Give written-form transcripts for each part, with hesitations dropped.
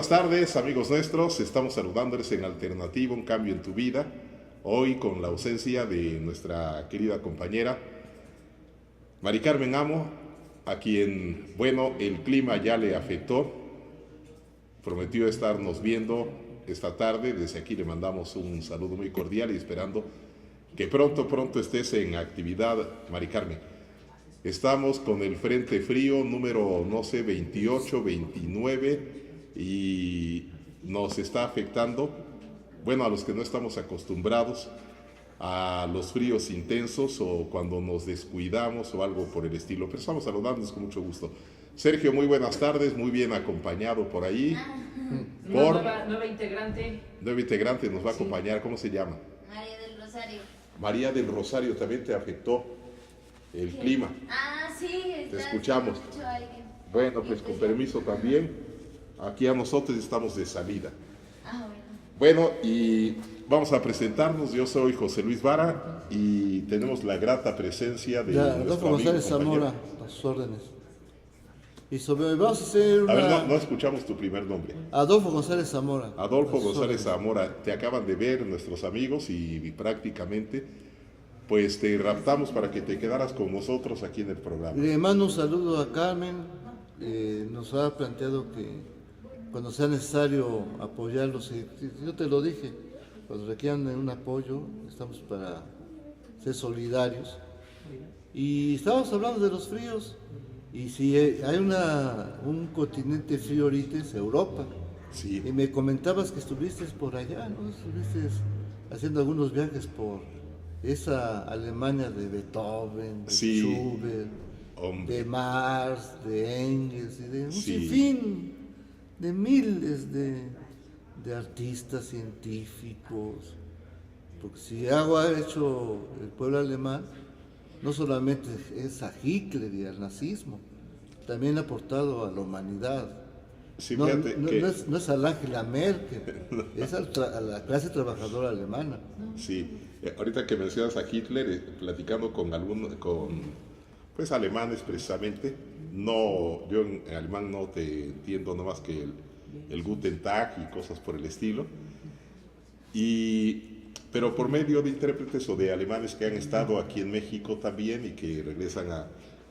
buenas tardes, amigos nuestros. Estamos saludándoles en Alternativa, un cambio en tu vida. Hoy con la ausencia de nuestra querida compañera Mari Carmen Amo, a quien, bueno, el clima ya le afectó. Prometió estarnos viendo esta tarde. Desde aquí le mandamos un saludo muy cordial y esperando que pronto estés en actividad, Mari Carmen. Estamos con el frente frío número, 28, 29 y nos está afectando, bueno, a los que no estamos acostumbrados a los fríos intensos o cuando nos descuidamos o algo por el estilo. Pero estamos saludándonos con mucho gusto. Sergio, muy buenas tardes, muy bien acompañado por ahí. Nueva integrante. Nueva integrante nos va a acompañar, ¿cómo se llama? María del Rosario. María del Rosario, también te afectó el clima. Ah, sí. Te escuchamos. Bueno, pues con permiso también. Aquí a nosotros estamos de salida. Ah, bueno. Bueno, y vamos a presentarnos. Yo soy José Luis Vara y tenemos la grata presencia de Adolfo nuestro amigo González compañero. Zamora, a sus órdenes. Y vamos a hacer una... A ver, no escuchamos tu primer nombre. Adolfo González Zamora. Adolfo a sus González órdenes. Zamora. Te acaban de ver nuestros amigos y prácticamente pues te raptamos para que te quedaras con nosotros aquí en el programa. Le mando un saludo a Carmen. Nos ha planteado que cuando sea necesario apoyarlos, yo te lo dije, cuando requieran un apoyo, estamos para ser solidarios. Y estábamos hablando de los fríos, y si hay un continente frío ahorita es Europa. Sí. Y me comentabas que estuviste por allá, ¿no? Estuviste haciendo algunos viajes por esa Alemania de Beethoven, de Sí. Schubert, Hombre. de Marx, de Engels y de un Sí. sinfín de miles de artistas científicos. Porque si algo ha hecho el pueblo alemán, no solamente es a Hitler y al nazismo, también ha aportado a la humanidad. Sí, No, fíjate no, que... no es a Angela Merkel, es a la clase trabajadora alemana. Sí, ahorita que mencionas a Hitler, platicando con pues alemanes precisamente, no, yo en alemán no te entiendo no más que el Guten Tag y cosas por el estilo, pero por medio de intérpretes o de alemanes que han estado aquí en México también y que regresan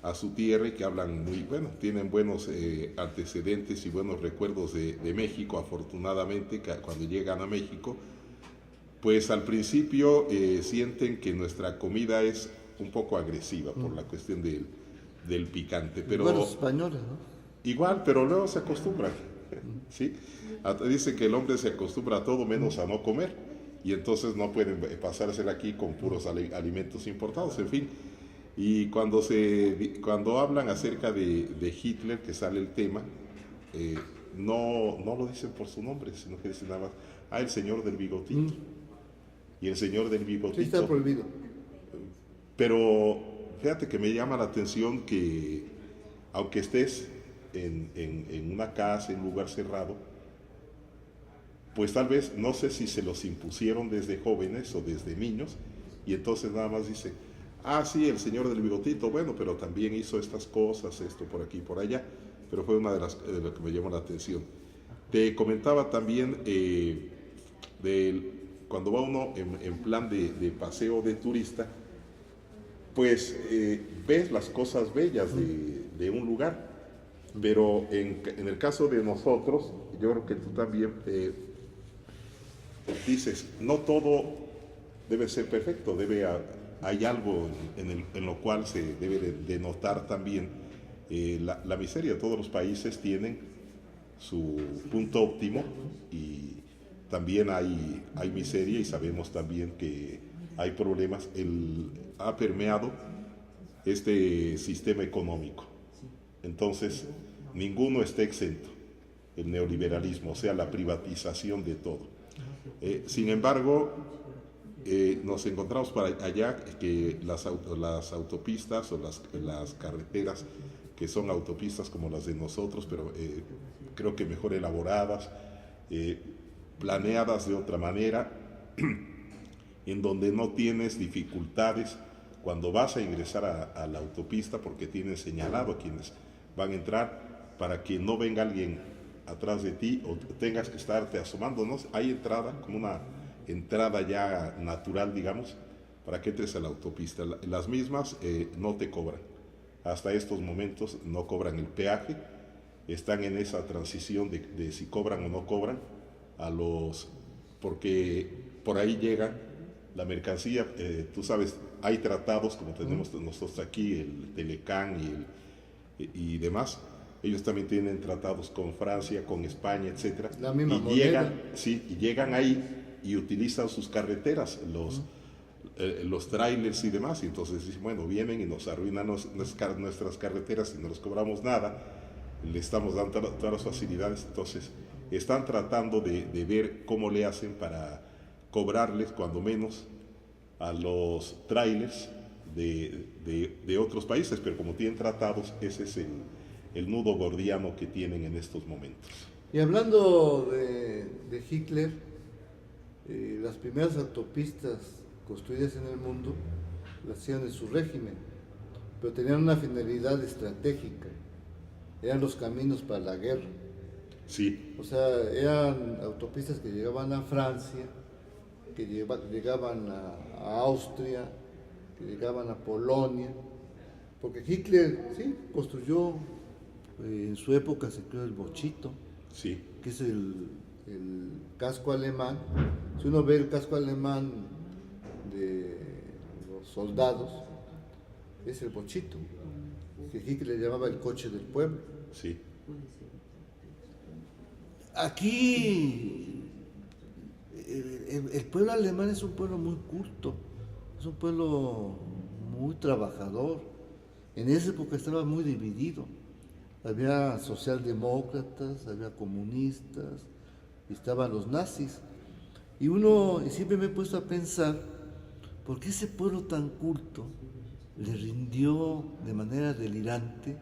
a su tierra y que hablan muy bueno, tienen buenos antecedentes y buenos recuerdos de México, afortunadamente, cuando llegan a México, pues al principio sienten que nuestra comida es un poco agresiva por la cuestión del picante, pero Bueno, los españoles, ¿no? igual, pero luego se acostumbran, ¿sí? Dicen que el hombre se acostumbra a todo menos a no comer, y entonces no pueden pasársela aquí con puros alimentos importados, en fin. Y cuando hablan acerca de Hitler, que sale el tema, no lo dicen por su nombre, sino que dicen nada más, el señor del bigotito. Y el señor del bigotito. Sí, está prohibido. Pero fíjate que me llama la atención que, aunque estés en una casa, en un lugar cerrado, pues tal vez, no sé si se los impusieron desde jóvenes o desde niños, y entonces nada más dice, sí, el señor del bigotito, bueno, pero también hizo estas cosas, esto por aquí y por allá, pero fue una de lo que me llamó la atención. Te comentaba también cuando va uno en plan de paseo de turista, pues ves las cosas bellas de un lugar, pero en el caso de nosotros, yo creo que tú también dices, no todo debe ser perfecto, hay algo en lo cual se debe de notar también la miseria. Todos los países tienen su punto óptimo y también hay miseria, y sabemos también que hay problemas. Ha permeado este sistema económico, entonces ninguno está exento. El neoliberalismo, o sea, la privatización de todo. Sin embargo, nos encontramos para allá que las autopistas o las carreteras que son autopistas como las de nosotros, pero creo que mejor elaboradas, planeadas de otra manera, en donde no tienes dificultades cuando vas a ingresar a la autopista, porque tienen señalado a quienes van a entrar para que no venga alguien atrás de ti o tengas que estarte asomando, ¿no? Hay entrada, como una entrada ya natural, digamos, para que entres a la autopista. Las mismas no te cobran. Hasta estos momentos no cobran el peaje. Están en esa transición de si cobran o no cobran porque por ahí llega la mercancía. Tú sabes, hay tratados como tenemos nosotros aquí, el Telecán y demás. Ellos también tienen tratados con Francia, con España, etcétera. La misma y moneda. llegan ahí y utilizan sus carreteras, los trailers y demás. Y entonces dicen, bueno, vienen y nos arruinan nuestras carreteras y no les cobramos nada. Le estamos dando todas las facilidades. Entonces están tratando de ver cómo le hacen para cobrarles, cuando menos, a los trailers de otros países. Pero como tienen tratados, ese es el nudo gordiano que tienen en estos momentos. Y hablando de Hitler, las primeras autopistas construidas en el mundo las hacían en su régimen, pero tenían una finalidad estratégica, eran los caminos para la guerra. Sí. O sea, eran autopistas que llegaban a Francia, que llegaban a Austria, que llegaban a Polonia, porque Hitler, sí, construyó, en su época se creó el bochito, Sí. que es el casco alemán. Si uno ve el casco alemán de los soldados, es el bochito, que Hitler le llamaba el coche del pueblo. Sí. Aquí el pueblo alemán es un pueblo muy culto, es un pueblo muy trabajador. En esa época estaba muy dividido. Había socialdemócratas, había comunistas, estaban los nazis. Y siempre me he puesto a pensar, ¿por qué ese pueblo tan culto le rindió de manera delirante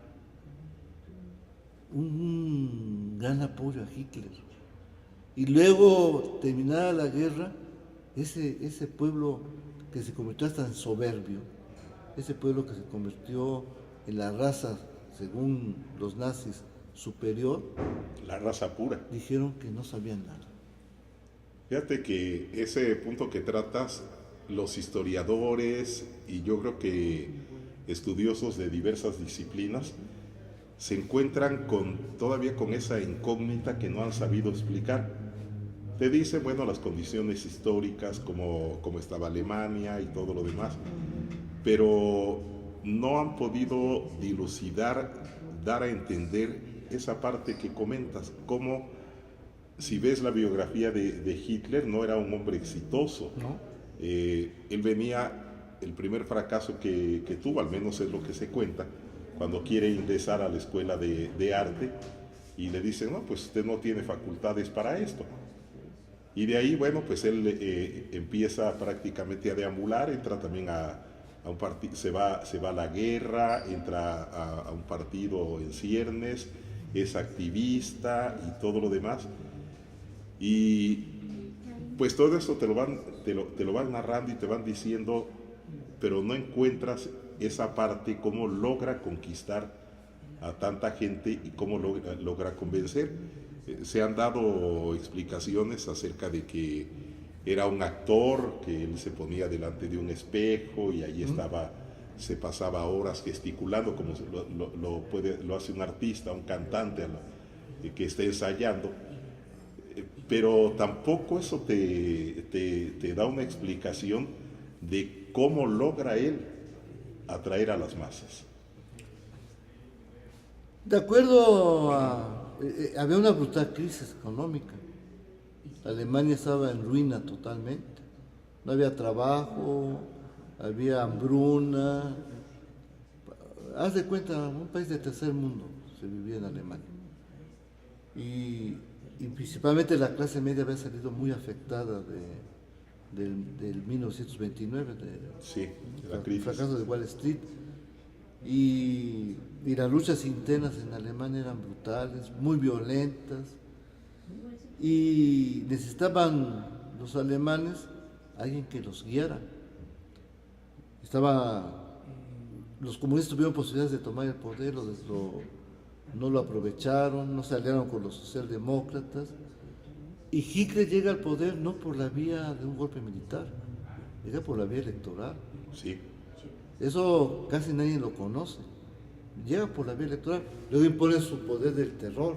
un gran apoyo a Hitler? Y luego, terminada la guerra, ese pueblo que se convirtió hasta en soberbio, ese pueblo que se convirtió en la raza, según los nazis, superior, La raza pura. dijeron que no sabían nada. Fíjate que ese punto que tratas, los historiadores y yo creo que estudiosos de diversas disciplinas se encuentran todavía con esa incógnita que no han sabido explicar. Te dicen, bueno, las condiciones históricas, cómo estaba Alemania y todo lo demás, pero no han podido dilucidar, dar a entender esa parte que comentas, cómo, si ves la biografía de Hitler, no era un hombre exitoso. ¿No? Él venía, el primer fracaso que tuvo, al menos es lo que se cuenta, cuando quiere ingresar a la escuela de arte y le dicen, no, pues usted no tiene facultades para esto. Y de ahí, bueno, pues él empieza prácticamente a deambular, entra también a un partido, se va a la guerra, entra a un partido en ciernes, es activista y todo lo demás. Y pues todo eso te lo van narrando y te van diciendo, pero no encuentras esa parte, cómo logra conquistar a tanta gente y cómo logra convencer. Se han dado explicaciones acerca de que era un actor, que él se ponía delante de un espejo y ahí se pasaba horas gesticulando, como lo hace un artista, un cantante que esté ensayando. Pero tampoco eso te da una explicación de cómo logra él atraer a las masas. De acuerdo había una brutal crisis económica. Alemania estaba en ruina totalmente. No había trabajo, había hambruna. Haz de cuenta, un país de tercer mundo se vivía en Alemania. Y principalmente la clase media había salido muy afectada del 1929, Sí, la el crisis. fracaso de Wall Street. Y las luchas internas en Alemania eran brutales, muy violentas. Y necesitaban los alemanes alguien que los guiara. Los comunistas tuvieron posibilidades de tomar el poder, no lo aprovecharon, no se aliaron con los socialdemócratas, y Hitler llega al poder no por la vía de un golpe militar, llega por la vía electoral. Sí. Eso casi nadie lo conoce. Llega por la vía electoral, luego impone su poder del terror.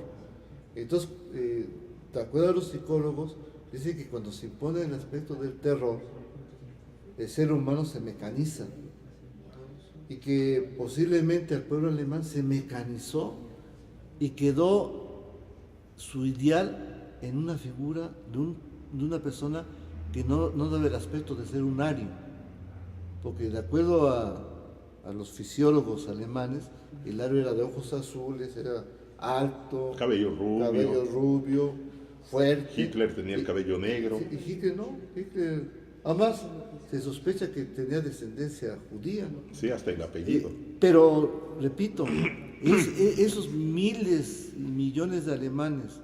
Entonces, de acuerdo a los psicólogos, dice que cuando se impone el aspecto del terror, el ser humano se mecaniza, y que posiblemente el pueblo alemán se mecanizó y quedó su ideal en una figura de una persona que no daba el aspecto de ser un ario, porque de acuerdo a los fisiólogos alemanes, el ario era de ojos azules, era alto, cabello rubio, fuerte. Hitler tenía el cabello negro. Y Hitler no, además se sospecha que tenía descendencia judía. Sí, hasta el apellido. Pero, repito, esos miles y millones de alemanes,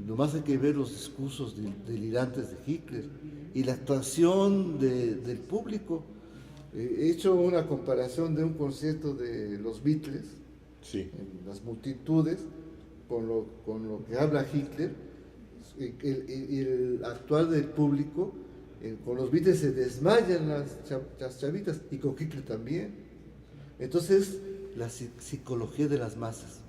nomás hay que ver los discursos delirantes de Hitler y la actuación del público. He hecho una comparación de un concierto de los Beatles, sí, en las multitudes, con lo que habla Hitler, y el actuar del público. Con los Beatles se desmayan las chavitas, y con Hitler también. Entonces, la psicología de las masas.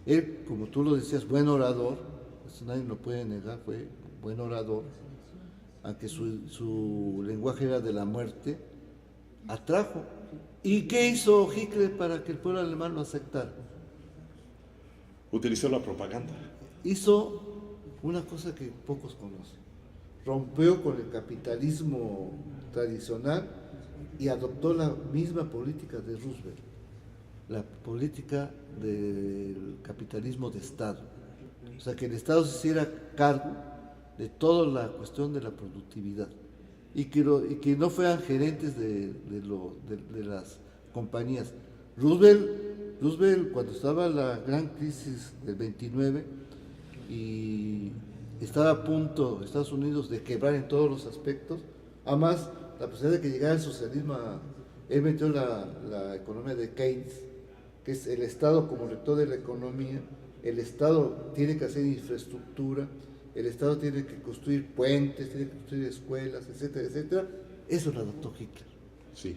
Él, como tú lo decías, buen orador, eso nadie lo puede negar, fue buen orador, aunque su lenguaje era de la muerte, atrajo. ¿Y qué hizo Hitler para que el pueblo alemán lo aceptara? Utilizó la propaganda. Hizo una cosa que pocos conocen. Rompió con el capitalismo tradicional y adoptó la misma política de Roosevelt, la política del capitalismo de Estado. O sea, que el Estado se hiciera cargo de toda la cuestión de la productividad y que no fueran gerentes de las compañías. Roosevelt, cuando estaba la gran crisis del 29 y estaba a punto Estados Unidos de quebrar en todos los aspectos, además la posibilidad de que llegara el socialismo, él metió la economía de Keynes, que es el Estado como rector de la economía. El Estado tiene que hacer infraestructura, el Estado tiene que construir puentes, tiene que construir escuelas, etcétera, etcétera. Eso lo adoptó Hitler. Sí.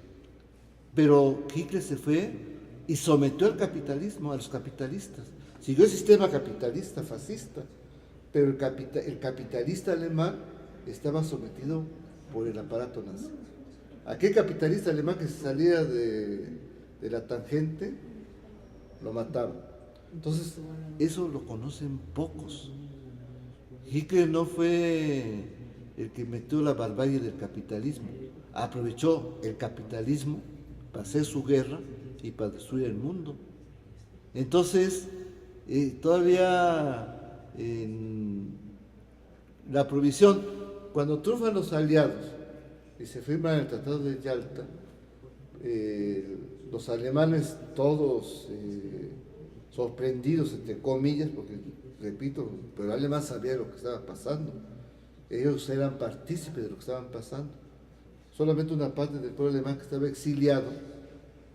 Pero Hitler se fue y sometió al capitalismo, a los capitalistas. Siguió el sistema capitalista fascista, pero el capitalista alemán estaba sometido por el aparato nazi. Aquel capitalista alemán que se salía de la tangente, lo mataron. Entonces, eso lo conocen pocos. Hitler no fue el que metió la barbarie del capitalismo, aprovechó el capitalismo para hacer su guerra y para destruir el mundo. Entonces, todavía en la provisión, cuando triunfan los aliados y se firma el Tratado de Yalta, los alemanes todos sorprendidos, entre comillas, porque, repito, pero el alemán sabía lo que estaba pasando, ellos eran partícipes de lo que estaban pasando. Solamente una parte del pueblo alemán que estaba exiliado,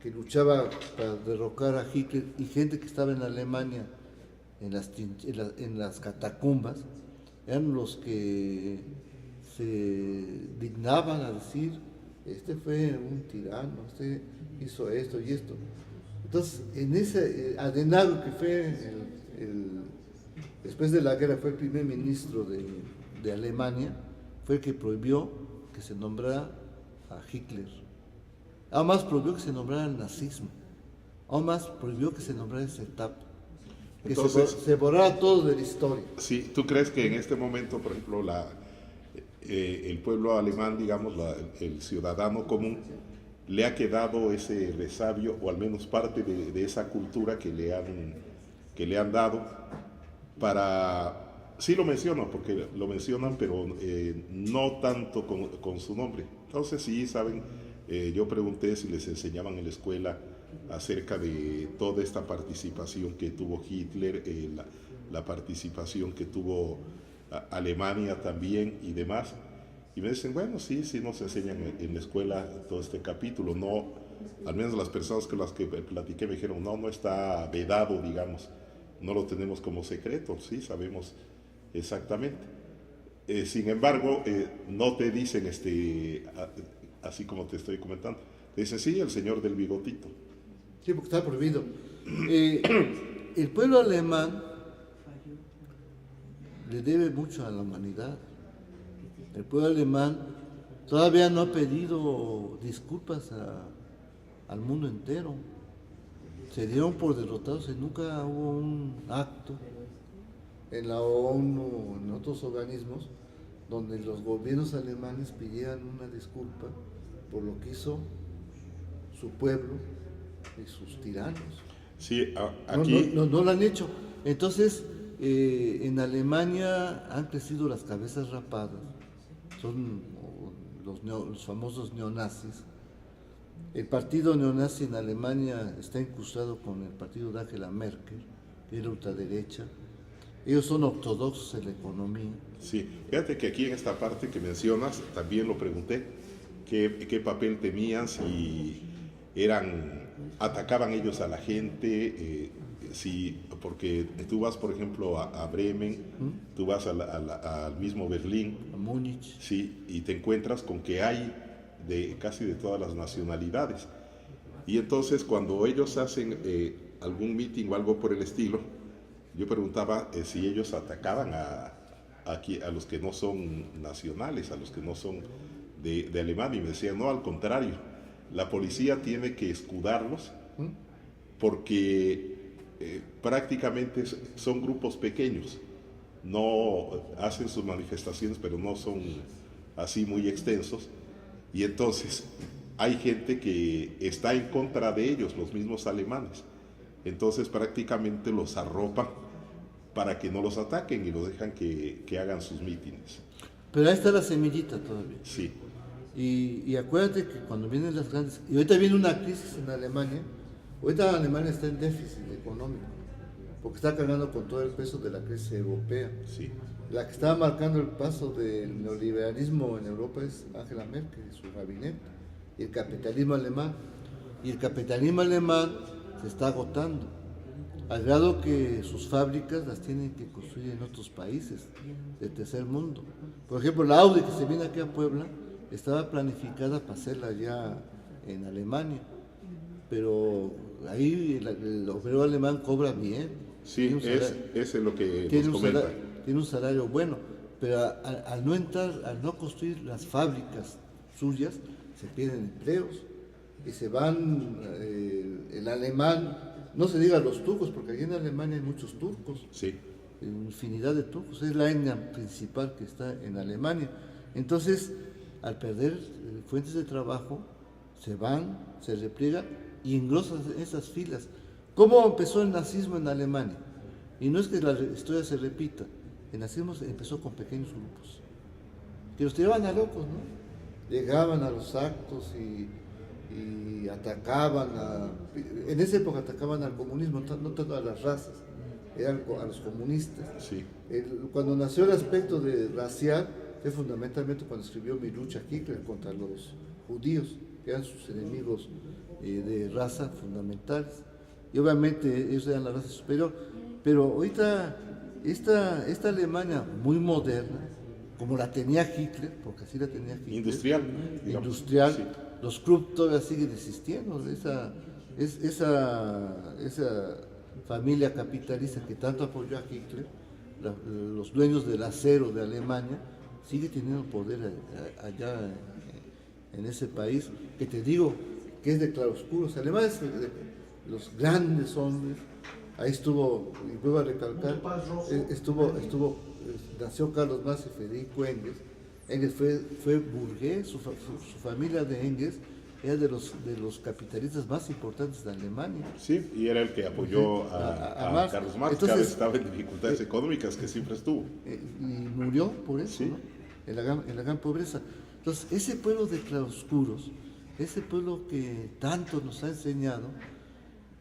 que luchaba para derrocar a Hitler, y gente que estaba en Alemania en las catacumbas, eran los que se dignaban a decir: este fue un tirano, este hizo esto y esto. Entonces, en ese Adenauer, que fue después de la guerra fue el primer ministro de Alemania, fue el que prohibió que se nombrara a Hitler. Además prohibió que se nombrara el nazismo. Además prohibió que se nombrara esa etapa. Que entonces, se borrara todo de la historia. Sí, ¿tú crees que en este momento, por ejemplo, el pueblo alemán, digamos, el ciudadano común, le ha quedado ese resabio, o al menos parte de esa cultura que le han dado para... Sí lo menciono, porque lo mencionan, pero no tanto con su nombre. Entonces sí, saben, yo pregunté si les enseñaban en la escuela acerca de toda esta participación que tuvo Hitler, la participación que tuvo Alemania también y demás. Y me dicen, bueno, sí, sí nos enseñan en la escuela todo este capítulo. No, al menos las personas con las que platiqué me dijeron, no, no está vedado, digamos. No lo tenemos como secreto, sí, sabemos exactamente. Sin embargo, no te dicen, así como te estoy comentando, te dicen, sí, el señor del bigotito. Sí, porque está prohibido. El pueblo alemán le debe mucho a la humanidad. El pueblo alemán todavía no ha pedido disculpas al mundo entero. Se dieron por derrotados y nunca hubo un acto en la ONU, en otros organismos, donde los gobiernos alemanes pidieran una disculpa por lo que hizo su pueblo y sus tiranos. Sí, aquí... No lo han hecho. Entonces, en Alemania han crecido las cabezas rapadas, son los famosos neonazis. El partido neonazi en Alemania está incrustado con el partido de Angela Merkel, que es la ultraderecha. Ellos son ortodoxos en la economía. Sí, fíjate que aquí en esta parte que mencionas, también lo pregunté, qué papel tenían, si atacaban ellos a la gente, porque tú vas, por ejemplo, a Bremen, tú vas al mismo Berlín, A Múnich. sí, y te encuentras con que hay casi de todas las nacionalidades. Y entonces cuando ellos hacen algún meeting o algo por el estilo, yo preguntaba si ellos atacaban a los que no son nacionales, a los que no son de Alemania, y me decían, no, al contrario, la policía tiene que escudarlos porque prácticamente son grupos pequeños, no hacen sus manifestaciones, pero no son así muy extensos, y entonces hay gente que está en contra de ellos, los mismos alemanes, entonces prácticamente los arropan para que no los ataquen y los dejan que hagan sus mítines. Pero ahí está la semillita todavía. Sí. Y acuérdate que cuando vienen las grandes... Y ahorita viene una crisis en Alemania. Ahorita Alemania está en déficit económico, porque está cargando con todo el peso de la crisis europea. Sí. La que está marcando el paso del neoliberalismo en Europa es Angela Merkel y su gabinete, y el capitalismo alemán. Y el capitalismo alemán se está agotando, al grado que sus fábricas las tienen que construir en otros países del tercer mundo. Por ejemplo, la Audi que se viene aquí a Puebla estaba planificada para hacerla ya en Alemania, pero ahí el obrero alemán cobra bien. Sí, es lo que tiene nos comenta. Tiene un salario bueno, pero al no construir las fábricas suyas, se pierden empleos y se van el alemán, no se diga los turcos, porque aquí en Alemania hay muchos turcos, Sí. infinidad de turcos, es la etnia principal que está en Alemania. Entonces, al perder fuentes de trabajo, se van, se repliegan y engrosan esas filas. ¿Cómo empezó el nazismo en Alemania? Y no es que la historia se repita, el nazismo empezó con pequeños grupos, que los tiraban a locos, ¿no? Llegaban a los actos y atacaban, en esa época atacaban al comunismo, no tanto a las razas, eran a los comunistas. Sí. Cuando nació el aspecto racial, fue fundamentalmente cuando escribió Mi lucha Hitler contra los judíos, que eran sus enemigos de raza fundamentales. Y obviamente ellos eran la raza superior. Pero ahorita, esta Alemania muy moderna, como la tenía Hitler, porque así la tenía Hitler. Industrial. Digamos. Industrial. Sí. Los Krupp todavía siguen existiendo. Esa familia capitalista que tanto apoyó a Hitler, los dueños del acero de Alemania, sigue teniendo poder allá en ese país, que te digo que es de claroscuros. Alemania es de los grandes hombres. Ahí estuvo, y vuelvo a recalcar, nació Carlos Marx y Federico Engels. Engels fue burgués, su familia de Engels era de los capitalistas más importantes de Alemania. Sí, y era el que apoyó a Carlos Marx. Entonces, cada vez estaba en dificultades económicas, que siempre estuvo. Y murió por eso, sí. ¿no? En la gran pobreza. Entonces, ese pueblo de claroscuros, ese pueblo que tanto nos ha enseñado,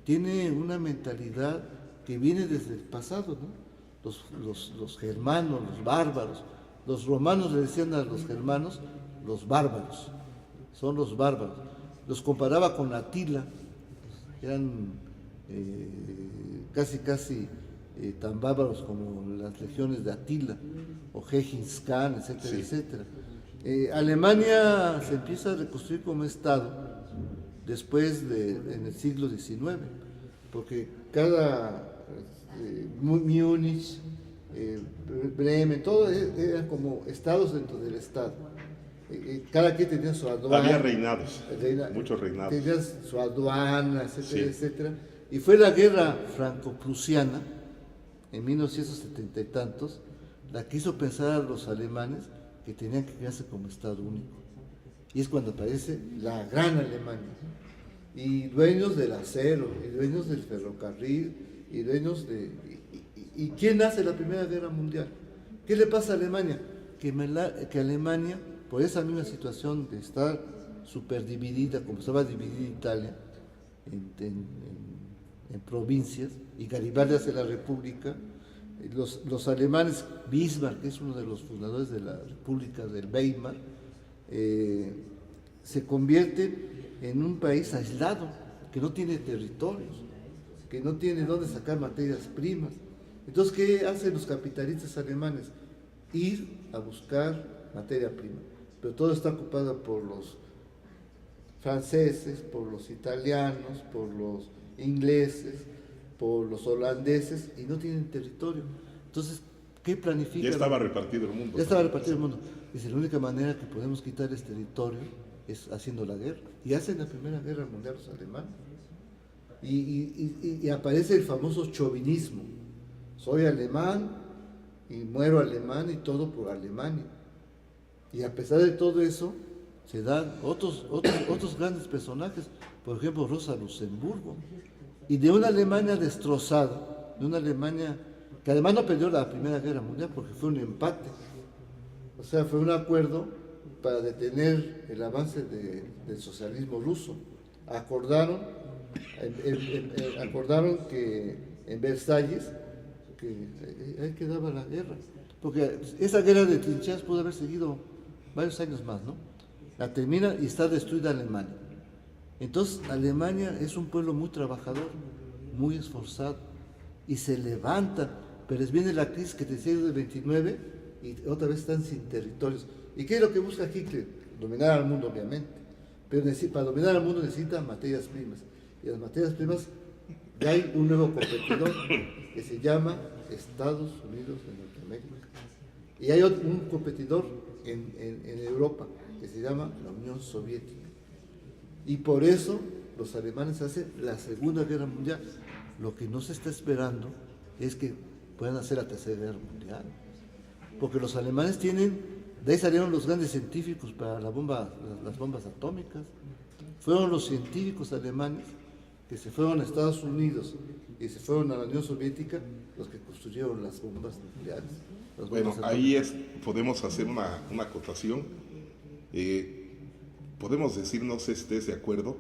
tiene una mentalidad que viene desde el pasado, ¿no? Los germanos, los bárbaros, Los romanos le decían a los germanos los bárbaros, son los bárbaros. Los comparaba con Atila, eran casi tan bárbaros como las legiones de Atila, o Gengis Khan, etcétera, Sí. etcétera. Alemania se empieza a reconstruir como Estado después en el siglo XIX, porque cada Múnich, Bremen, todo eran como estados dentro del Estado. Cada quien tenía su aduana. Había reinados, muchos reinados. Tenía su aduana, etcétera, Sí. etcétera. Y fue la guerra franco-prusiana, en 1970 y tantos, la que hizo pensar a los alemanes que tenían que quedarse como Estado único. Y es cuando aparece la gran Alemania. Y dueños del acero, y dueños del ferrocarril, y dueños de... ¿Y quién hace la Primera Guerra Mundial? ¿Qué le pasa a Alemania? Que Alemania, por esa misma situación de estar súper dividida, como estaba dividida Italia, en provincias, y Garibaldi hace la República, los alemanes, Bismarck, que es uno de los fundadores de la República del Weimar, se convierte en un país aislado, que no tiene territorios, que no tiene dónde sacar materias primas. Entonces, ¿qué hacen los capitalistas alemanes? Ir a buscar materia prima, pero todo está ocupado por los franceses, por los italianos, por los ingleses, por los holandeses, y no tienen territorio. Entonces, ¿qué planifican? Ya estaba repartido el mundo. Ya estaba repartido el mundo. Dice, la única manera que podemos quitar este territorio es haciendo la guerra. Y hacen la Primera Guerra Mundial los alemanes. Y aparece el famoso chauvinismo. Soy alemán y muero alemán y todo por Alemania. Y a pesar de todo eso, se dan otros grandes personajes. Por ejemplo, Rosa Luxemburgo. Y de una Alemania destrozada, de una Alemania que además no perdió la Primera Guerra Mundial porque fue un empate. O sea, fue un acuerdo para detener el avance del socialismo ruso. Acordaron que en Versalles que ahí quedaba la guerra, porque esa guerra de trincheras pudo haber seguido varios años más, ¿no? La termina y está destruida Alemania. Entonces Alemania es un pueblo muy trabajador, muy esforzado, y se levanta, pero les viene la crisis que te decía yo del 29 y otra vez están sin territorios. ¿Y qué es lo que busca Hitler? Dominar al mundo, obviamente, pero para dominar al mundo necesita materias primas, y las materias primas, ya hay un nuevo competidor que se llama Estados Unidos de Norteamérica, y hay un competidor en Europa que se llama la Unión Soviética. Y por eso los alemanes hacen la Segunda Guerra Mundial. Lo que no se está esperando es que puedan hacer la Tercera Guerra Mundial. Porque los alemanes tienen, de ahí salieron los grandes científicos para las bombas atómicas. Fueron los científicos alemanes que se fueron a Estados Unidos y se fueron a la Unión Soviética los que construyeron las bombas nucleares. Bueno, ahí podemos hacer una acotación. Podemos decir, no sé si estés de acuerdo,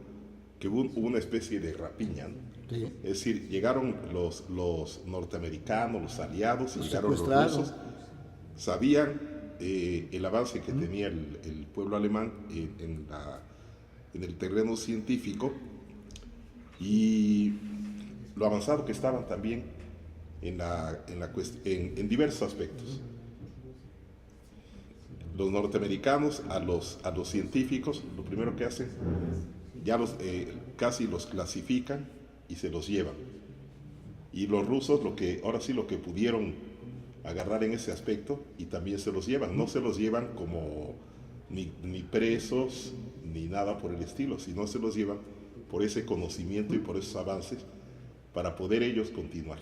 que hubo una especie de rapiña, ¿no? Sí. Es decir, llegaron los norteamericanos, los aliados, y Los llegaron los secuestraron. rusos, sabían el avance que tenía el pueblo alemán en el terreno científico y lo avanzado que estaban también en diversos aspectos. Los norteamericanos a los científicos, lo primero que hacen, ya casi los clasifican y se los llevan. Y los rusos ahora sí lo que pudieron agarrar en ese aspecto y también se los llevan. No se los llevan como ni presos ni nada por el estilo, sino se los llevan por ese conocimiento y por esos avances para poder ellos continuar.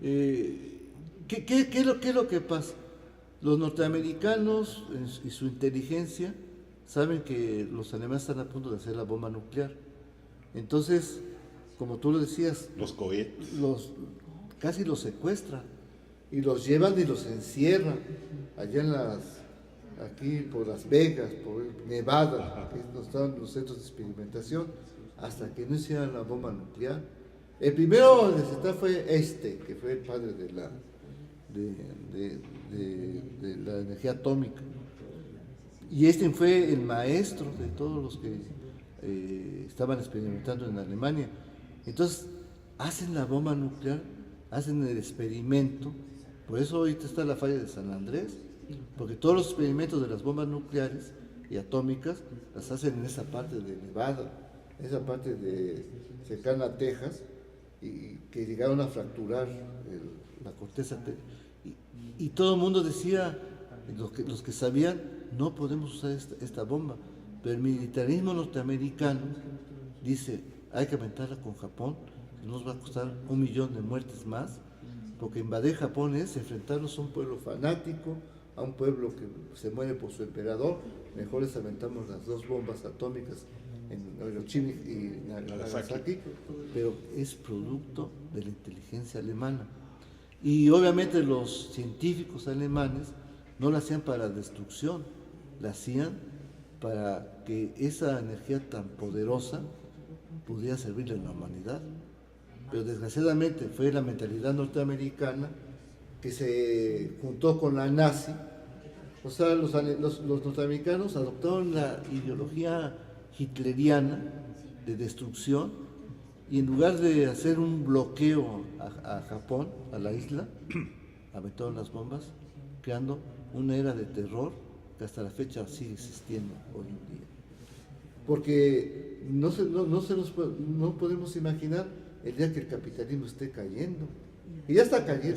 ¿Qué es lo que pasa? Los norteamericanos y su inteligencia saben que los alemanes están a punto de hacer la bomba nuclear. Entonces, como tú lo decías, Los cohetes. casi los secuestran y los llevan y los encierran allá aquí por Las Vegas, por Nevada, que es donde estaban los centros de experimentación, hasta que no hicieran la bomba nuclear. El primero en necesitar fue que fue el padre de de la energía atómica. Y este fue el maestro de todos los que estaban experimentando en Alemania. Entonces, hacen la bomba nuclear, hacen el experimento. Por eso ahorita está la falla de San Andrés, porque todos los experimentos de las bombas nucleares y atómicas las hacen en esa parte de Nevada, esa parte de cercana a Texas, y que llegaron a fracturar la corteza. Y todo el mundo decía, los que sabían, no podemos usar esta bomba. Pero el militarismo norteamericano dice, hay que aumentarla con Japón, que nos va a costar 1 millón de muertes más, porque invadir Japón es enfrentarnos a un pueblo fanático, a un pueblo que se muere por su emperador. Mejor les aventamos las 2 bombas atómicas en Hiroshima y Nagasaki, pero es producto de la inteligencia alemana. Y obviamente los científicos alemanes no la hacían para destrucción, la hacían para que esa energía tan poderosa pudiera servirle a la humanidad. Pero desgraciadamente fue la mentalidad norteamericana que se juntó con la nazi. O sea, los norteamericanos adoptaron la ideología hitleriana de destrucción, y en lugar de hacer un bloqueo a Japón, a la isla, aventaron las bombas, creando una era de terror que hasta la fecha sigue existiendo hoy en día. Porque no podemos imaginar el día que el capitalismo esté cayendo. Y ya está cayendo.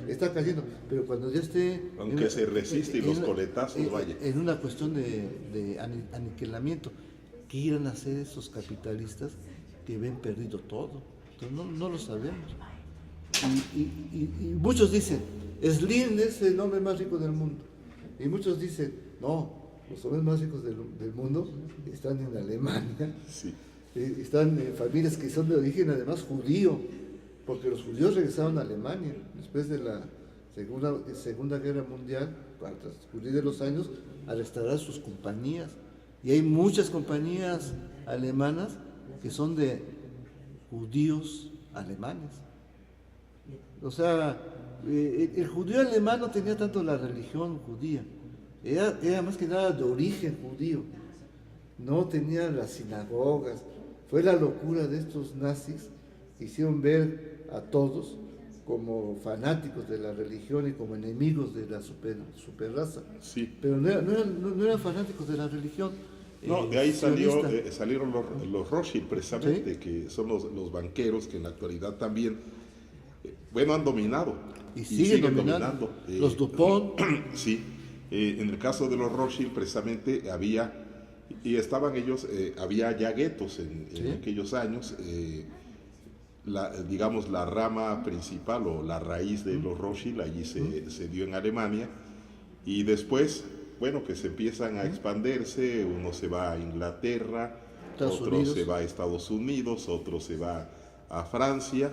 Está cayendo. Pero cuando ya esté... Aunque se resiste y los coletazos vaya. En una cuestión de aniquilamiento. ¿Qué irán a hacer esos capitalistas que ven perdido todo? Entonces no lo sabemos. Y muchos dicen, Slim es el hombre más rico del mundo. Y muchos dicen, no, los hombres más ricos del mundo están en Alemania. Sí. Están en familias que son de origen además judío, porque los judíos regresaron a Alemania después de la Segunda Guerra Mundial, para transcurrir de los años, a restaurar sus compañías. Y hay muchas compañías alemanas que son de judíos alemanes. O sea, el judío alemán no tenía tanto la religión judía, era más que nada de origen judío, no tenía las sinagogas. Fue la locura de estos nazis que hicieron ver a todos como fanáticos de la religión y como enemigos de la superraza. Sí. Pero no eran fanáticos de la religión. No, de ahí salieron los Rothschild, precisamente, ¿sí? Que son los banqueros que en la actualidad también, han dominado. Y siguen dominando. Los Dupont. Sí, en el caso de los Rothschild, precisamente, estaban ellos, había ya guetos en aquellos años. La rama principal o la raíz de los Rothschild allí se dio en Alemania, y después, que se empiezan a expandirse. Uno se va a Inglaterra, otro se va a Estados Unidos, otro se va a Francia,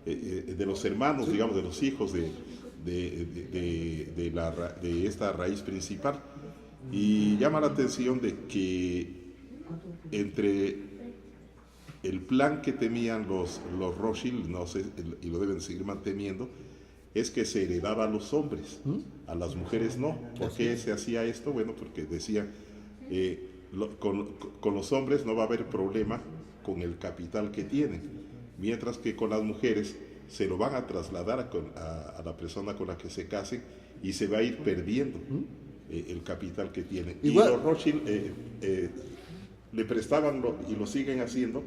de los hermanos, digamos, de los hijos de esta raíz principal. Y llama la atención de que entre el plan que tenían los Rothschild, no sé, y lo deben seguir manteniendo, es que se heredaba a los hombres, a las mujeres no. ¿Por qué se hacía esto? Bueno, porque decía, con los hombres no va a haber problema con el capital que tienen, mientras que con las mujeres se lo van a trasladar a la persona con la que se casen, y se va a ir perdiendo el capital que tienen. Igual. Y los Rothschild le prestaban, y lo siguen haciendo,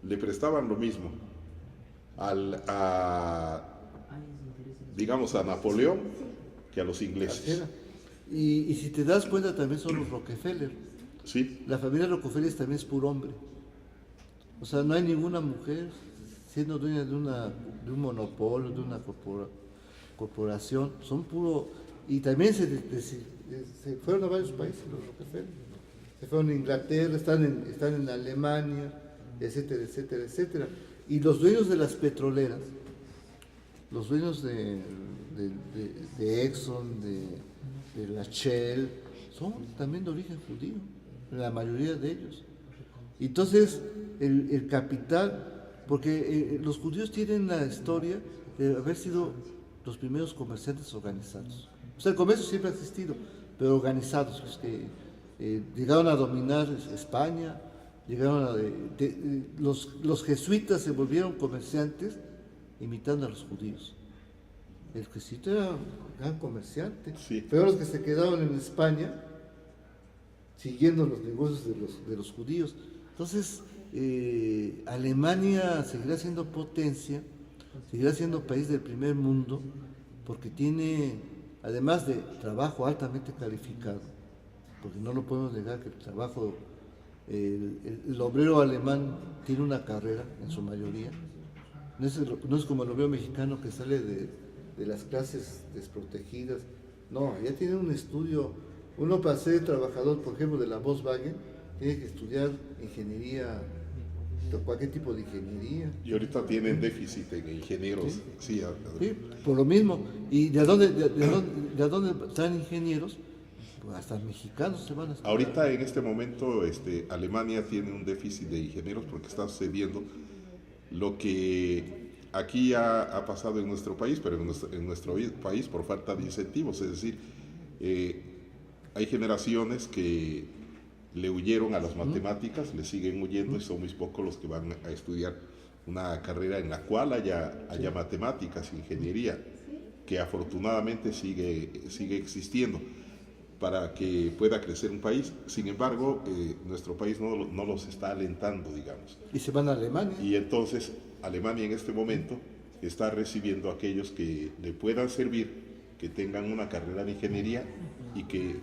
le prestaban lo mismo digamos, a Napoleón que a los ingleses. Y si te das cuenta, también son los Rockefeller. Sí. La familia Rockefeller también es puro hombre. O sea, no hay ninguna mujer siendo dueña de un monopolio, de una corporación. Son puro... Y también se fueron a varios países los Rockefeller. Se fueron a Inglaterra, están en Alemania, etcétera, etcétera, etcétera. Y los dueños de las petroleras, los dueños de Exxon, de la Shell, son también de origen judío, la mayoría de ellos. Entonces, el capital, porque los judíos tienen la historia de haber sido los primeros comerciantes organizados. O sea, el comercio siempre ha existido, pero organizados, pues, que llegaron a dominar España, llegaron los jesuitas se volvieron comerciantes imitando a los judíos. El jesuita era un gran comerciante, Sí. pero los que se quedaron en España siguiendo los negocios de los judíos. Entonces, Alemania seguirá siendo potencia, seguirá siendo país del primer mundo, porque tiene, además de trabajo altamente calificado, porque no lo podemos negar que el trabajo, el obrero alemán tiene una carrera en su mayoría, no es como el obrero mexicano que sale de las clases desprotegidas, no, ya tiene un estudio. Uno para ser trabajador, por ejemplo, de la Volkswagen, tiene que estudiar ingeniería, cualquier tipo de ingeniería. Y ahorita tienen déficit en ingenieros. Sí, Sí, por lo mismo. ¿Y de dónde traen ingenieros? Pues hasta mexicanos se van a estudiar. ahorita en este momento Alemania tiene un déficit de ingenieros porque está sucediendo lo que aquí ha pasado en nuestro país, pero en nuestro país por falta de incentivos. Es decir, hay generaciones que le huyeron a las matemáticas, le siguen huyendo y son muy pocos los que van a estudiar una carrera en la cual haya matemáticas, ingeniería, que afortunadamente sigue existiendo para que pueda crecer un país. Sin embargo, nuestro país no los está alentando, digamos. Y se van a Alemania. Y entonces Alemania en este momento está recibiendo a aquellos que le puedan servir, que tengan una carrera de ingeniería y que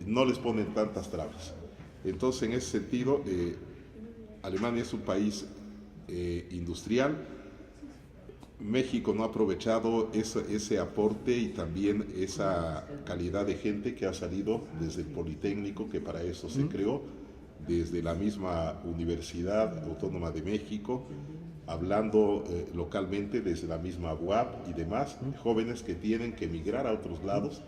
no les ponen tantas trabas. Entonces, en ese sentido, Alemania es un país industrial. México no ha aprovechado ese aporte y también esa calidad de gente que ha salido desde el Politécnico, que para eso se creó, desde la misma Universidad Autónoma de México, hablando localmente desde la misma UAP y demás, jóvenes que tienen que emigrar a otros lados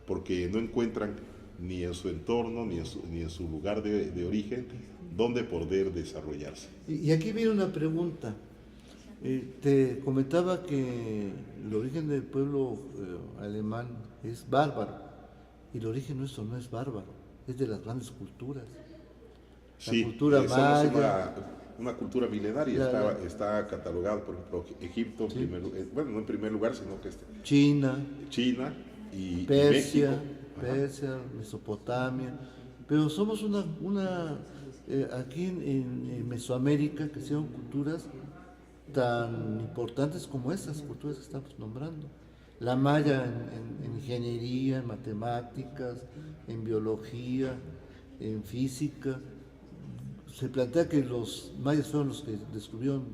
porque no encuentran ni en su entorno, ni en su lugar de origen, donde poder desarrollarse. Y aquí viene una pregunta. Te comentaba que el origen del pueblo alemán es bárbaro, y el origen nuestro no es bárbaro, es de las grandes culturas. La cultura maya. Una cultura milenaria, está catalogado, por ejemplo, Egipto, Sí. Bueno, no en primer lugar, sino que China y Persia, México. Persia, Mesopotamia, pero somos aquí en Mesoamérica, que son culturas tan importantes como esas culturas que estamos nombrando. La maya en ingeniería, en matemáticas, en biología, en física. Se plantea que los mayas fueron los que descubrieron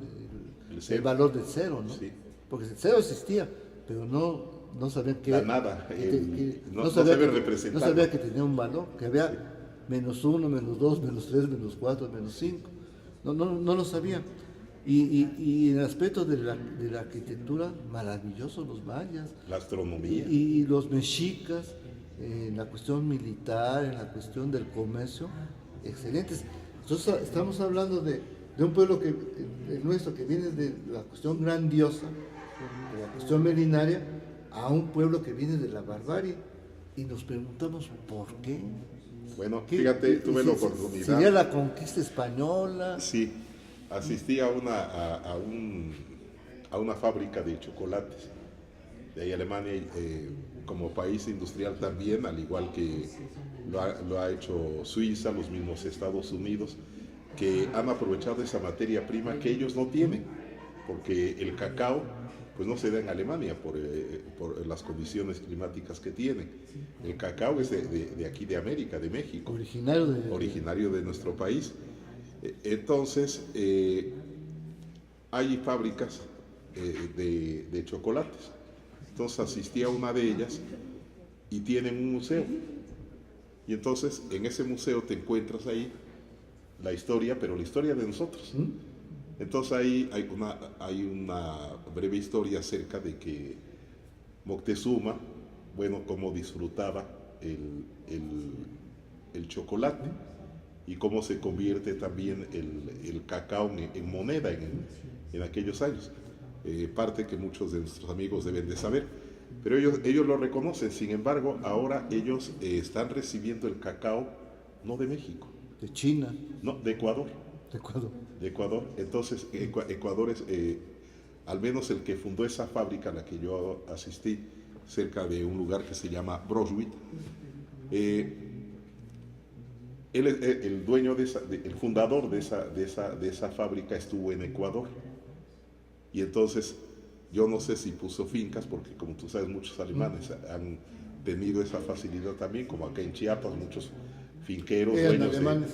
el valor del cero, ¿no? Sí. Porque el cero existía, pero no sabían que... La nada, no sabía saber que, representarlo. no sabía que tenía un valor, que había -1, -2, -3, -4, -5. No lo sabía. Y en el aspecto de la arquitectura, maravillosos los mayas. La astronomía. Y los mexicas, en la cuestión militar, en la cuestión del comercio, excelentes. Entonces estamos hablando de un pueblo nuestro que viene de la cuestión grandiosa, de la cuestión milenaria, a un pueblo que viene de la barbarie. Y nos preguntamos, ¿por qué? Bueno, fíjate, tuve la oportunidad. ¿Sería la conquista española? Sí, asistí a una fábrica de chocolates de ahí Alemania, como país industrial también, al igual que lo ha hecho Suiza, los mismos Estados Unidos, que han aprovechado esa materia prima que ellos no tienen, porque el cacao pues no se da en Alemania por las condiciones climáticas que tienen. El cacao es de aquí de América, de México, originario de nuestro país. Entonces, hay fábricas de chocolates. Entonces asistí a una de ellas y tienen un museo. Y entonces en ese museo te encuentras ahí la historia, pero la historia de nosotros. Entonces ahí hay una breve historia acerca de que Moctezuma, bueno, cómo disfrutaba el chocolate y cómo se convierte también el cacao en moneda en aquellos años. Parte que muchos de nuestros amigos deben de saber. Pero ellos lo reconocen. Sin embargo, ahora ellos están recibiendo el cacao no de México. De China. No, de Ecuador. De Ecuador. De Ecuador. Entonces, Ecuador es, al menos el que fundó esa fábrica a la que yo asistí, cerca de un lugar que se llama Brunswick. Él es el dueño el fundador de esa fábrica estuvo en Ecuador. Y entonces, yo no sé si puso fincas, porque como tú sabes, muchos alemanes han tenido esa facilidad también, como acá en Chiapas, muchos finqueros, dueños alemanes.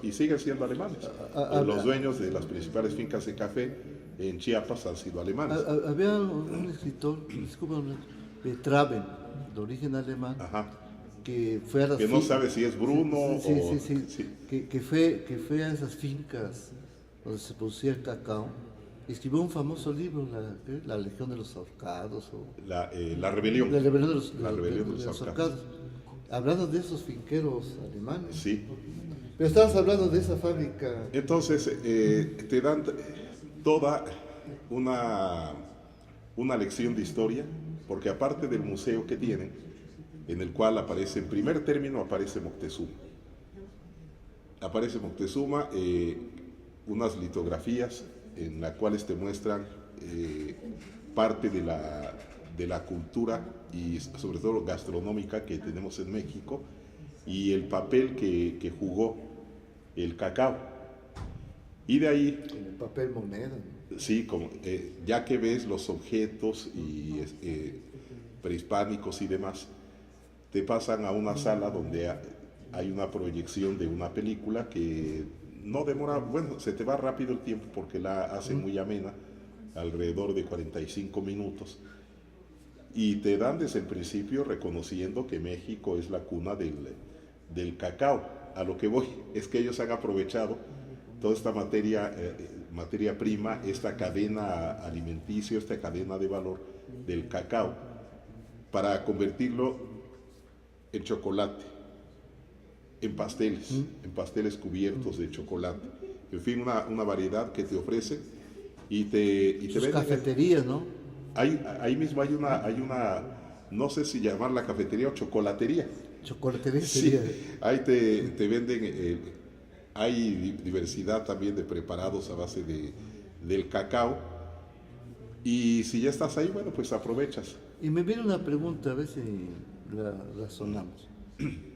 Y siguen siendo alemanes. Los dueños de las principales fincas de café en Chiapas han sido alemanes. Había un escritor, discúlpame, de Traben, de origen alemán, Ajá. que fue a las que no sabe si es Bruno sí. Que fue a esas fincas donde se producía el cacao. Escribió un famoso libro, La Legión de los Ahorcados. La rebelión. La rebelión de los ahorcados. ahorcados. Hablando de esos finqueros alemanes. Sí. Pero estabas hablando de esa fábrica. Entonces, te dan toda una lección de historia, porque aparte del museo que tienen, en el cual aparece, en primer término, aparece Moctezuma. Aparece Moctezuma, unas litografías en las cuales te muestran parte de la cultura y sobre todo gastronómica que tenemos en México y el papel que jugó el cacao. Y de ahí... El papel moneda. Sí, ya que ves los objetos prehispánicos y demás, te pasan a una sala donde hay una proyección de una película que no demora, bueno, se te va rápido el tiempo porque la hace muy amena, alrededor de 45 minutos, y te dan desde el principio reconociendo que México es la cuna del cacao. A lo que voy es que ellos han aprovechado toda esta materia prima, esta cadena alimenticia, esta cadena de valor del cacao, para convertirlo en chocolate, en pasteles cubiertos de chocolate, en fin, una variedad que te ofrecen y te venden. Cafeterías, ¿no? Ahí mismo hay una, no sé si llamarla cafetería o chocolatería. Chocolatería Sí, sería. ahí te venden, hay diversidad también de preparados a base del cacao, y si ya estás ahí, bueno, pues aprovechas. Y me viene una pregunta, a ver si la razonamos.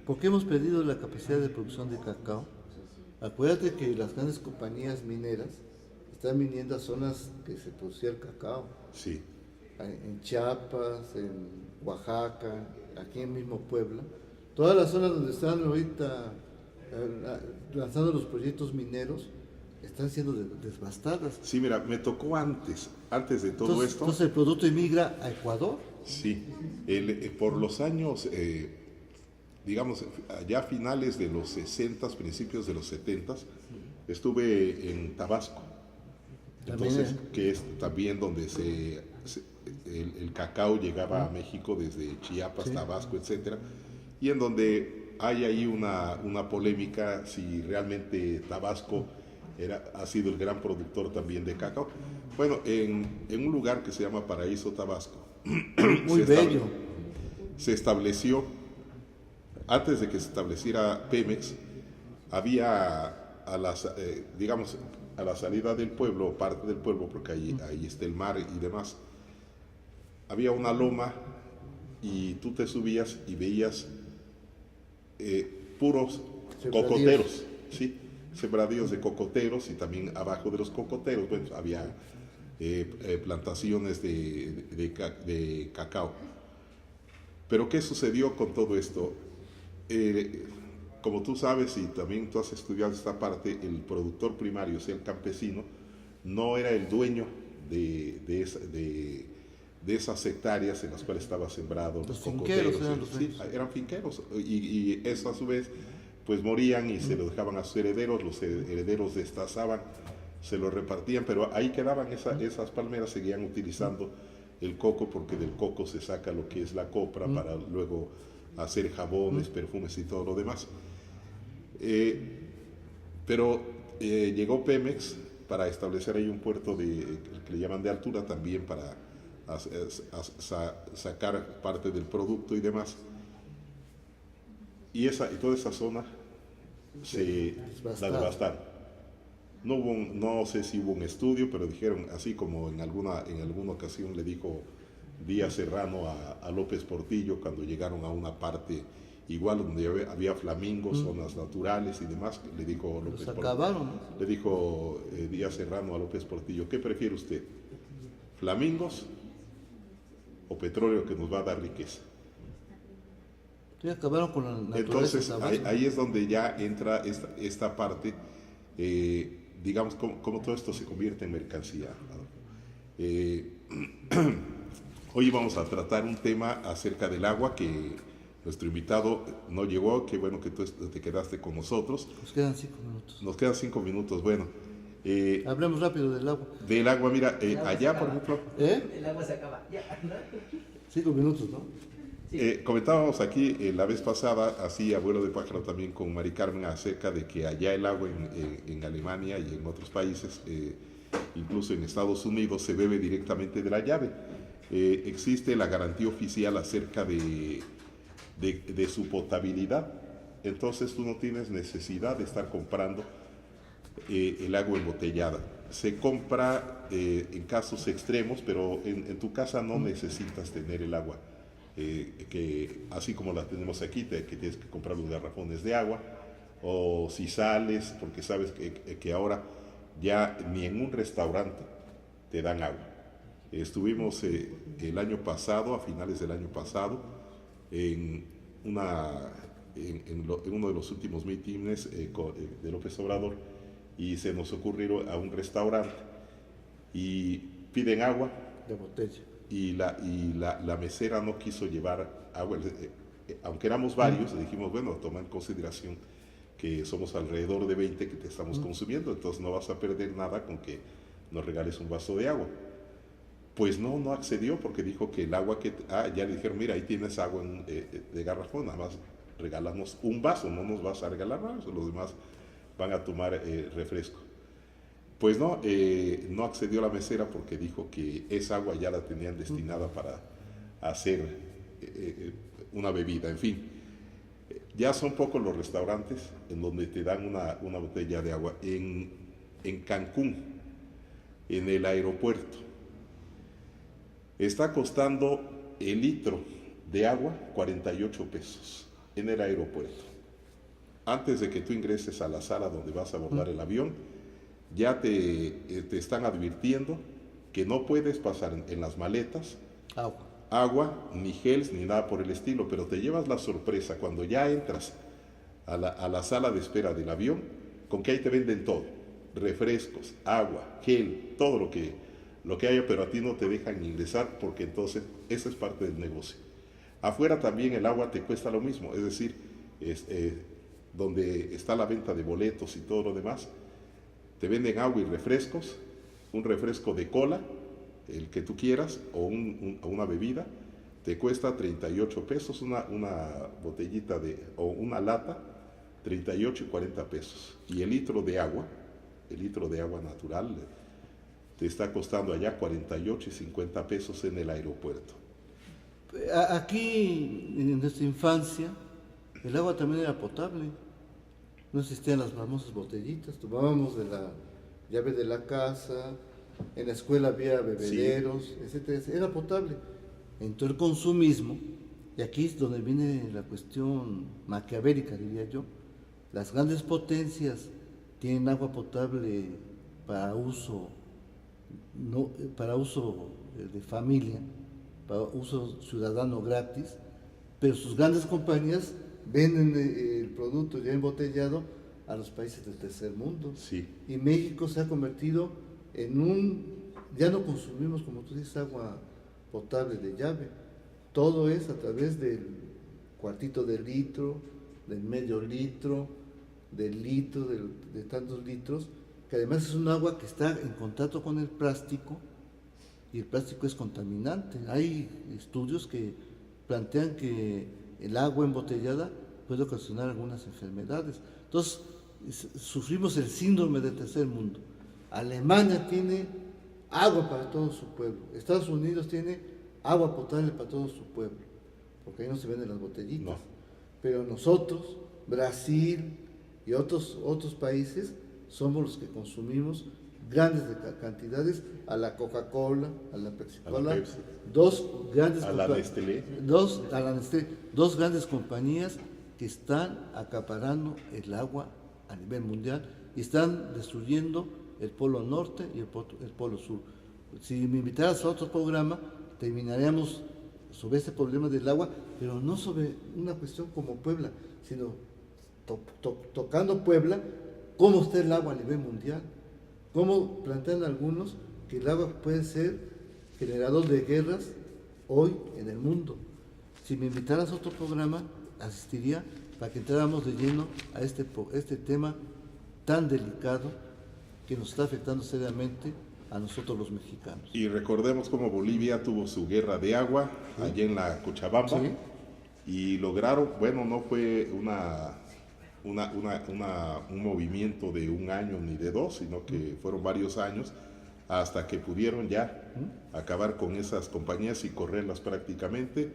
¿Por qué hemos perdido la capacidad de producción de cacao? Acuérdate que las grandes compañías mineras están viniendo a zonas que se producía el cacao. Sí. En Chiapas, en Oaxaca, aquí en mismo Puebla. Todas las zonas donde están ahorita lanzando los proyectos mineros están siendo devastadas. Sí, mira, me tocó antes de todo esto. Entonces el producto emigra a Ecuador. Sí, por los años, digamos, ya finales de los 60, principios de los 70, estuve en Tabasco. Entonces, que es también donde el cacao llegaba a México desde Chiapas, sí, Tabasco, etcétera, y en donde hay ahí una polémica si realmente Tabasco ha sido el gran productor también de cacao. Bueno, en un lugar que se llama Paraíso Tabasco, muy bello, se estableció, antes de que se estableciera Pemex, había digamos, a la salida del pueblo, parte del pueblo, porque ahí está el mar y demás, había una loma y tú te subías y veías puros cocoteros, ¿sí? Sembradíos de cocoteros, y también abajo de los cocoteros, bueno, había plantaciones de cacao. Pero ¿qué sucedió con todo esto? Como tú sabes, y también tú has estudiado esta parte, el productor primario, o sea, el campesino, no era el dueño de esas hectáreas en las cuales estaba sembrado los cocoteros. Sí, eran finqueros, y eso a su vez pues morían y se lo dejaban a sus herederos, los herederos destazaban, se lo repartían, pero ahí quedaban esas palmeras, seguían utilizando el coco, porque del coco se saca lo que es la copra para luego hacer jabones, perfumes y todo lo demás. Pero llegó Pemex para establecer ahí un puerto que le llaman de altura, también para sacar parte del producto y demás. Y toda esa zona la devastaron. No sé si hubo un estudio, pero dijeron, así como en alguna ocasión le dijo Díaz Serrano a López Portillo cuando llegaron a una parte igual donde había flamingos, zonas naturales y demás, le dijo López Portillo, le dijo Díaz Serrano a López Portillo, ¿qué prefiere usted? ¿Flamingos o petróleo que nos va a dar riqueza? Sí, acabaron con la naturaleza. Entonces ahí es donde ya entra esta parte, digamos, cómo todo esto se convierte en mercancía. Hoy vamos a tratar un tema acerca del agua que nuestro invitado no llegó. Qué bueno que tú te quedaste con nosotros. Nos quedan 5 minutos. Nos quedan 5 minutos, bueno. Hablemos rápido del agua. Del agua, mira, allá por ejemplo... El agua se acaba, ya. 5 minutos, ¿no? Sí. Comentábamos aquí la vez pasada, así abuelo de pájaro también con Mari Carmen, acerca de que allá el agua en Alemania y en otros países, incluso en Estados Unidos, se bebe directamente de la llave. Existe la garantía oficial acerca de su potabilidad, entonces tú no tienes necesidad de estar comprando el agua embotellada. Se compra en casos extremos, pero en tu casa no necesitas tener el agua. Que así como la tenemos aquí, que tienes que comprar los garrafones de agua, o si sales, porque sabes que ahora ya ni en un restaurante te dan agua. Estuvimos el año pasado, a finales del año pasado, en uno de los últimos mítines de López Obrador, y se nos ocurrió a un restaurante y piden agua De botella. y la mesera no quiso llevar agua, aunque éramos varios, le dijimos, bueno, toma en consideración que somos alrededor de 20 que te estamos consumiendo, entonces no vas a perder nada con que nos regales un vaso de agua. Pues no accedió, porque dijo que el agua ya le dijeron, mira, ahí tienes agua de garrafón, nada más regálanos un vaso, no nos vas a regalar nada, los demás van a tomar refresco. Pues no accedió la mesera porque dijo que esa agua ya la tenían destinada para hacer una bebida. En fin, ya son pocos los restaurantes en donde te dan una botella de agua. En Cancún, en el aeropuerto, está costando el litro de agua 48 pesos en el aeropuerto. Antes de que tú ingreses a la sala donde vas a abordar el avión, ya te están advirtiendo que no puedes pasar en las maletas agua, ni gels, ni nada por el estilo, pero te llevas la sorpresa cuando ya entras a la sala de espera del avión, con que ahí te venden todo, refrescos, agua, gel, todo lo que haya, pero a ti no te dejan ingresar, porque entonces esa es parte del negocio. Afuera también el agua te cuesta lo mismo, es decir, donde está la venta de boletos y todo lo demás, te venden agua y refrescos, un refresco de cola, el que tú quieras, o una bebida, te cuesta 38 pesos, una botellita o una lata, 38 y 40 pesos. Y el litro de agua natural, te está costando allá 48 y 50 pesos en el aeropuerto. Aquí, en nuestra infancia, el agua también era potable. No existían las famosas botellitas, tomábamos de la llave de la casa, en la escuela había bebederos, etcétera, era potable. Entró el consumismo, y aquí es donde viene la cuestión maquiavélica, diría yo. Las grandes potencias tienen agua potable para uso de familia, para uso ciudadano gratis, pero sus grandes compañías venden el producto ya embotellado a los países del tercer mundo. Sí. Y México se ha convertido ya no consumimos, como tú dices, agua potable de llave. Todo es a través del cuartito de litro, del medio litro, del litro, de tantos litros, que además es un agua que está en contacto con el plástico, y el plástico es contaminante. Hay estudios que plantean que el agua embotellada puede ocasionar algunas enfermedades. Entonces, sufrimos el síndrome del tercer mundo. Alemania tiene agua para todo su pueblo. Estados Unidos tiene agua potable para todo su pueblo, porque ahí no se venden las botellitas. No. Pero nosotros, Brasil y otros países, somos los que consumimos grandes cantidades a la Coca-Cola, a la Pepsi-Cola, dos grandes compañías que están acaparando el agua a nivel mundial y están destruyendo el polo norte y el polo sur. Si me invitaras a otro programa, terminaríamos sobre este problema del agua, pero no sobre una cuestión como Puebla, sino tocando Puebla, cómo está el agua a nivel mundial, cómo plantean algunos que el agua puede ser generador de guerras hoy en el mundo. Si me invitaras a otro programa, asistiría para que entráramos de lleno a este tema tan delicado que nos está afectando seriamente a nosotros los mexicanos. Y recordemos cómo Bolivia tuvo su guerra de agua allá en la Cochabamba, sí, y lograron, bueno, no fue un movimiento de un año ni de dos, sino que fueron varios años hasta que pudieron ya acabar con esas compañías y correrlas prácticamente,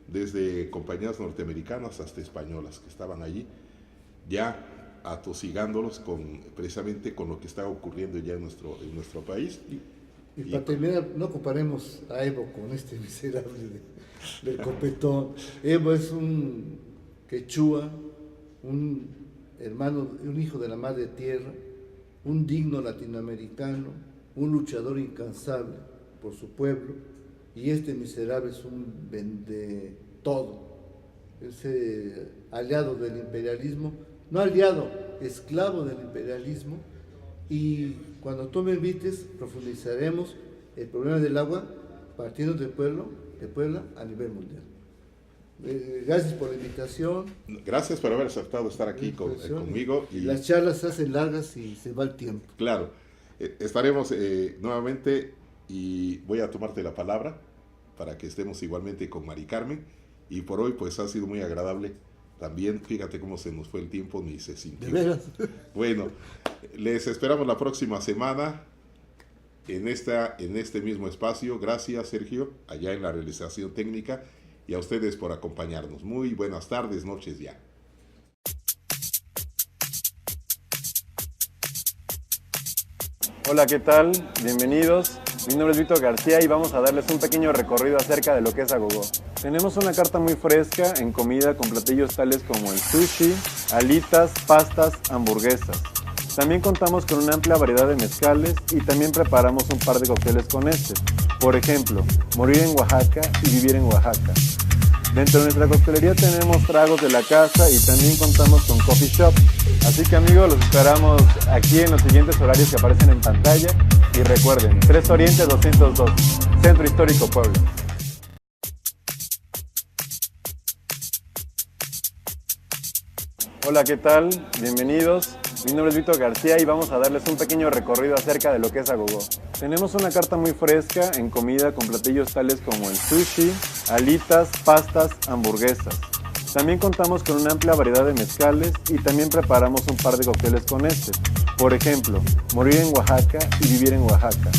desde compañías norteamericanas hasta españolas que estaban allí, ya atosigándolos precisamente con lo que estaba ocurriendo ya en nuestro país. Y para terminar, no comparemos a Evo con este miserable del copetón. Evo es un quechua, un hermano, un hijo de la madre tierra, un digno latinoamericano, un luchador incansable por su pueblo, y este miserable es un vende todo, ese aliado del imperialismo, no aliado, esclavo del imperialismo. Y cuando tú me invites, profundizaremos el problema del agua partiendo de Puebla a nivel mundial. Gracias por la invitación. Gracias por haber aceptado estar aquí conmigo. Y las charlas se hacen largas y se va el tiempo. Claro, estaremos nuevamente, y voy a tomarte la palabra para que estemos igualmente con Mari Carmen. Y por hoy pues ha sido muy agradable. También, fíjate cómo se nos fue el tiempo, ni se sintió. ¿De veras? Bueno, les esperamos la próxima semana en este mismo espacio. Gracias, Sergio, allá en la realización técnica, y a ustedes por acompañarnos. Muy buenas tardes, noches ya. Hola, ¿qué tal? Bienvenidos. Mi nombre es Víctor García y vamos a darles un pequeño recorrido acerca de lo que es Agogó. Tenemos una carta muy fresca en comida con platillos tales como el sushi, alitas, pastas, hamburguesas. También contamos con una amplia variedad de mezcales y también preparamos un par de cócteles con este. Por ejemplo, morir en Oaxaca y vivir en Oaxaca. Dentro de nuestra coctelería tenemos tragos de la casa y también contamos con coffee shop. Así que amigos, los esperamos aquí en los siguientes horarios que aparecen en pantalla. Y recuerden, 3 Oriente 202, Centro Histórico Puebla. Hola, ¿qué tal? Bienvenidos. Mi nombre es Víctor García y vamos a darles un pequeño recorrido acerca de lo que es Agogó. Tenemos una carta muy fresca en comida con platillos tales como el sushi, alitas, pastas, hamburguesas. También contamos con una amplia variedad de mezcales y también preparamos un par de cócteles con este. Por ejemplo, morir en Oaxaca y vivir en Oaxaca.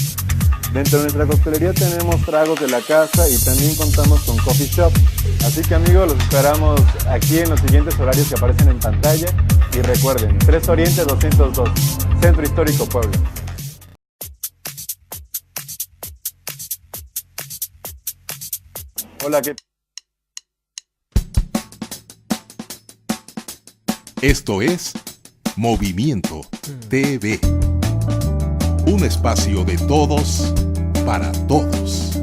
Dentro de nuestra coctelería tenemos tragos de la casa y también contamos con coffee shop. Así que amigos, los esperamos aquí en los siguientes horarios que aparecen en pantalla. Y recuerden, 3 Oriente 202, Centro Histórico Puebla. Hola, ¿qué tal? Esto es Movimiento TV, un espacio de todos para todos.